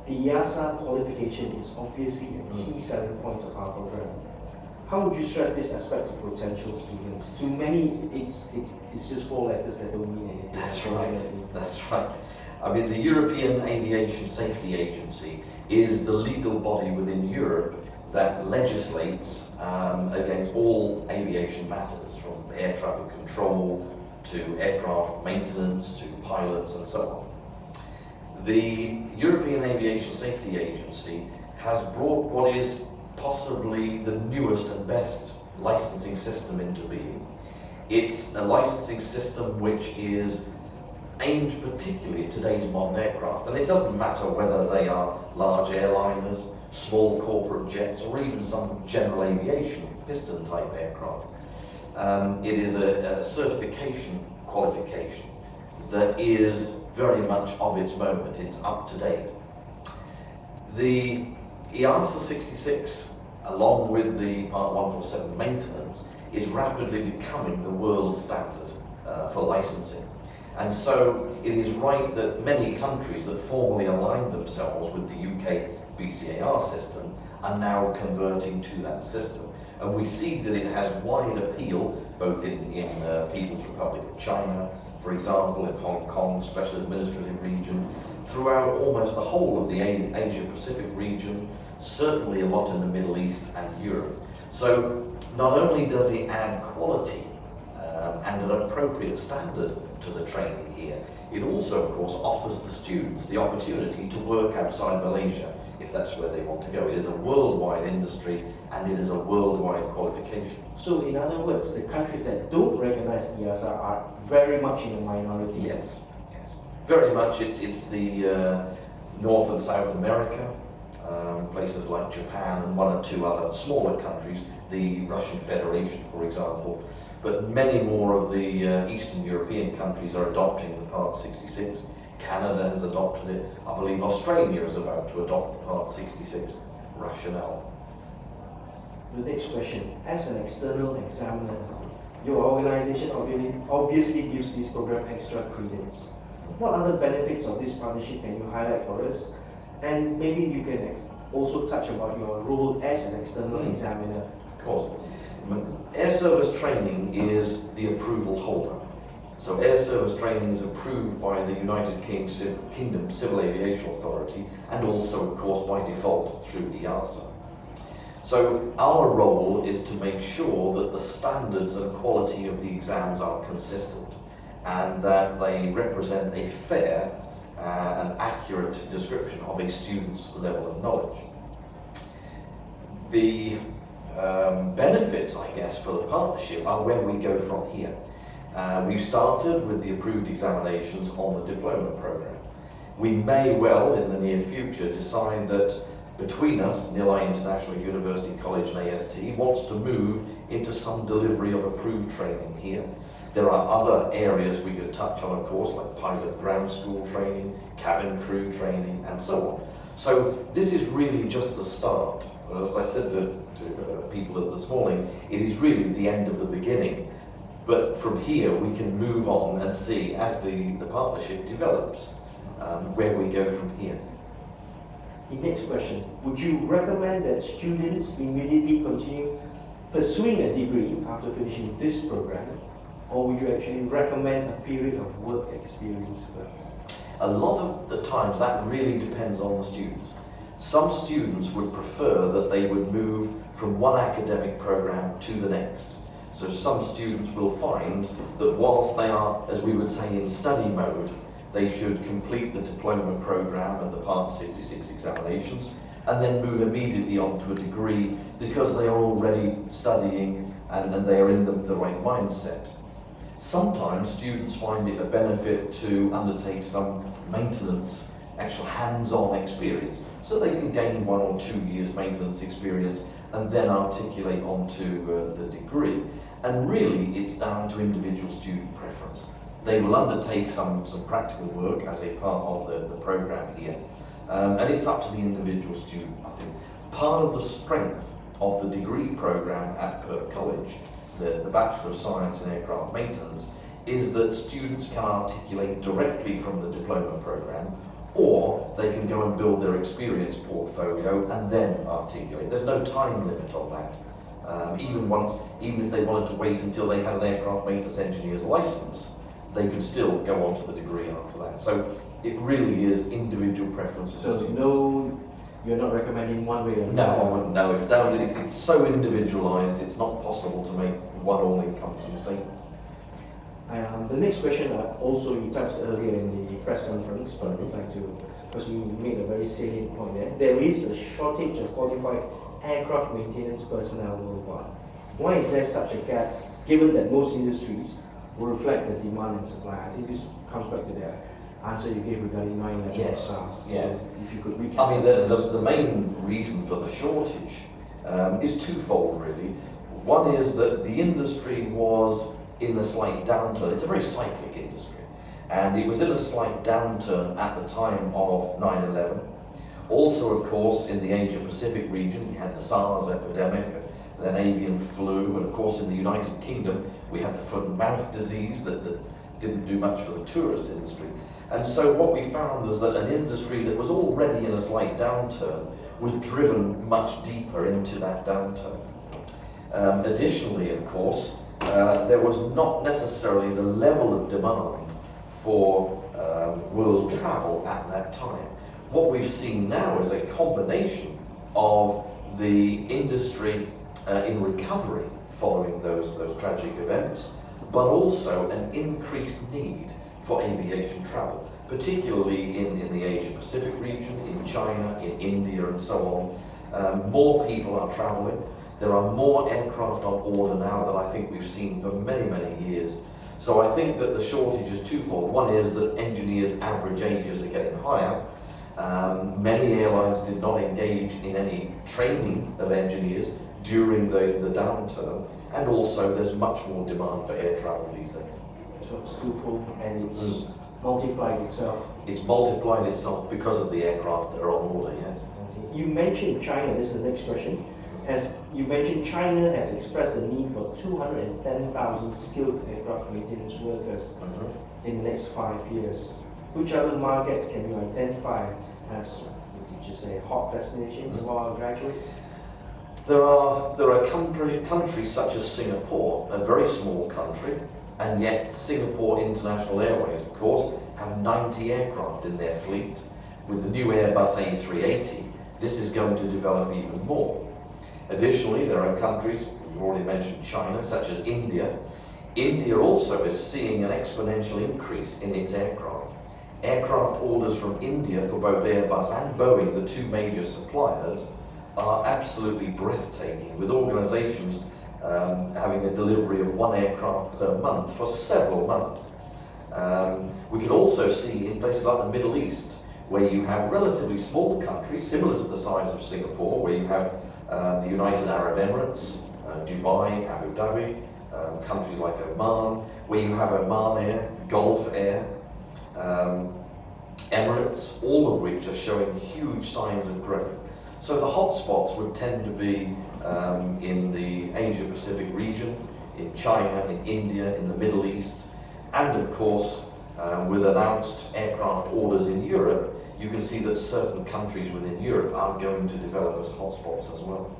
the EASA qualification is obviously a key selling point of our program. How would you stress this aspect to potential students? To many, it's just four letters that don't mean anything. That's right. That's right. I mean, the European Aviation Safety Agency is the legal body within Europe that legislates against all aviation matters, from air traffic control to aircraft maintenance to pilots and so on. The European Aviation Safety Agency has brought what is possibly the newest and best licensing system into being. It's a licensing system which is aimed particularly at today's modern aircraft, and it doesn't matter whether they are large airliners, small corporate jets, or even some general aviation piston type aircraft. It is a certification qualification that is very much of its moment. It's up to date. The EASA 66, along with the Part 147 maintenance, is rapidly becoming the world standard for licensing. And so it is right that many countries that formerly aligned themselves with the UK BCAR system are now converting to that system. And we see that it has wide appeal, both in People's Republic of China, for example, in Hong Kong, Special Administrative Region, throughout almost the whole of the Asia-Pacific region, certainly a lot in the Middle East and Europe. So not only does it add quality and an appropriate standard to the training here, it also, of course, offers the students the opportunity to work outside Malaysia, if that's where they want to go. It is a worldwide industry, and it is a worldwide qualification. So, in other words, the countries that don't recognize EASA are very much in the minority. Yes, yes. Very much. It's the North and South America, places like Japan and one or two other smaller countries, the Russian Federation, for example. But many more of the Eastern European countries are adopting the Part 66. Canada has adopted it. I believe Australia is about to adopt the Part 66 rationale. The next question. As an external examiner, your organization obviously gives this program extra credence. What other benefits of this partnership can you highlight for us? And maybe you can also touch about your role as an external examiner. Of course. Air service training is the approval holder. So air service training is approved by the United Kingdom Civil Aviation Authority, and also, of course, by default through EASA. So our role is to make sure that the standards and quality of the exams are consistent, and that they represent a fair and accurate description of a student's level of knowledge. The benefits, I guess, for the partnership are where we go from here. We've started with the approved examinations on the diploma program. We may well, in the near future, decide that between us, Nilai International University College and AST wants to move into some delivery of approved training here. There are other areas we could touch on, of course, like pilot ground school training, cabin crew training, and so on. So this is really just the start. As I said to people this morning, it is really the end of the beginning. But from here, we can move on and see, as the partnership develops, where we go from here. The next question. Would you recommend that students immediately continue pursuing a degree after finishing this program? Or would you actually recommend a period of work experience first? A lot of the times, that really depends on the students. Some students would prefer that they would move from one academic program to the next. So some students will find that whilst they are, as we would say, in study mode, they should complete the diploma program and the Part 66 examinations and then move immediately on to a degree because they are already studying and they are in the right mindset. Sometimes students find it a benefit to undertake some maintenance, actual hands-on experience, so they can gain 1 or 2 years maintenance experience and then articulate onto the degree. And really, it's down to individual student preference. They will undertake some practical work as a part of the program here, and it's up to the individual student, I think. Part of the strength of the degree program at Perth College, the Bachelor of Science in Aircraft Maintenance, is that students can articulate directly from the diploma program or they can go and build their experience portfolio and then articulate. There's no time limit on that. Even if they wanted to wait until they had an aircraft maintenance engineer's license, they could still go on to the degree after that. So it really is individual preferences. So no, you're not recommending one way or another? No, it's down. It's so individualised. It's not possible to make one all-encompassing statement. The next question, also you touched earlier in the press conference, but I'd like to, because you made a very salient point there. There is a shortage of qualified aircraft maintenance personnel worldwide. Why is there such a gap, given that most industries will reflect the demand and supply? I think this comes back to the answer you gave regarding 9/11 Yes, SARS. yes. So if you could recap. I mean, the main reason for the shortage is twofold, really. One is that the industry was in a slight downturn. It's a very cyclic industry, and it was in a slight downturn at the time of 9/11. Also, of course, in the Asia-Pacific region, we had the SARS epidemic, then avian flu, and of course in the United Kingdom, we had the foot-and-mouth disease that didn't do much for the tourist industry. And so what we found was that an industry that was already in a slight downturn was driven much deeper into that downturn. Additionally, of course, there was not necessarily the level of demand for world travel at that time. What we've seen now is a combination of the industry in recovery following those tragic events, but also an increased need for aviation travel, particularly in the Asia-Pacific region, in China, in India and so on. More people are travelling. There are more aircraft on order now than I think we've seen for many, many years. So I think that the shortage is twofold. One is that engineers' average ages are getting higher. Many airlines did not engage in any training of engineers during the downturn, and also there's much more demand for air travel these days. So it's twofold, and it's multiplied itself. It's multiplied itself because of the aircraft that are on order, yes. Okay. You mentioned China, this is the next question. You mentioned China has expressed the need for 210,000 skilled aircraft maintenance workers in the next 5 years. Which other markets can you identify as, would you say, hot destinations for our graduates? There are countries such as Singapore, a very small country, and yet Singapore International Airways, of course, have 90 aircraft in their fleet. With the new Airbus A380, this is going to develop even more. Additionally, there are countries, you've already mentioned China, such as India. India also is seeing an exponential increase in its aircraft. Aircraft orders from India for both Airbus and Boeing, the two major suppliers, are absolutely breathtaking, with organisations having a delivery of one aircraft per month for several months. We can also see in places like the Middle East, where you have relatively small countries, similar to the size of Singapore, where you have the United Arab Emirates, Dubai, Abu Dhabi, countries like Oman, where you have Oman Air, Gulf Air, Emirates, all of which are showing huge signs of growth. So the hotspots would tend to be in the Asia-Pacific region, in China, in India, in the Middle East, and of course, with announced aircraft orders in Europe, you can see that certain countries within Europe are going to develop as hotspots as well.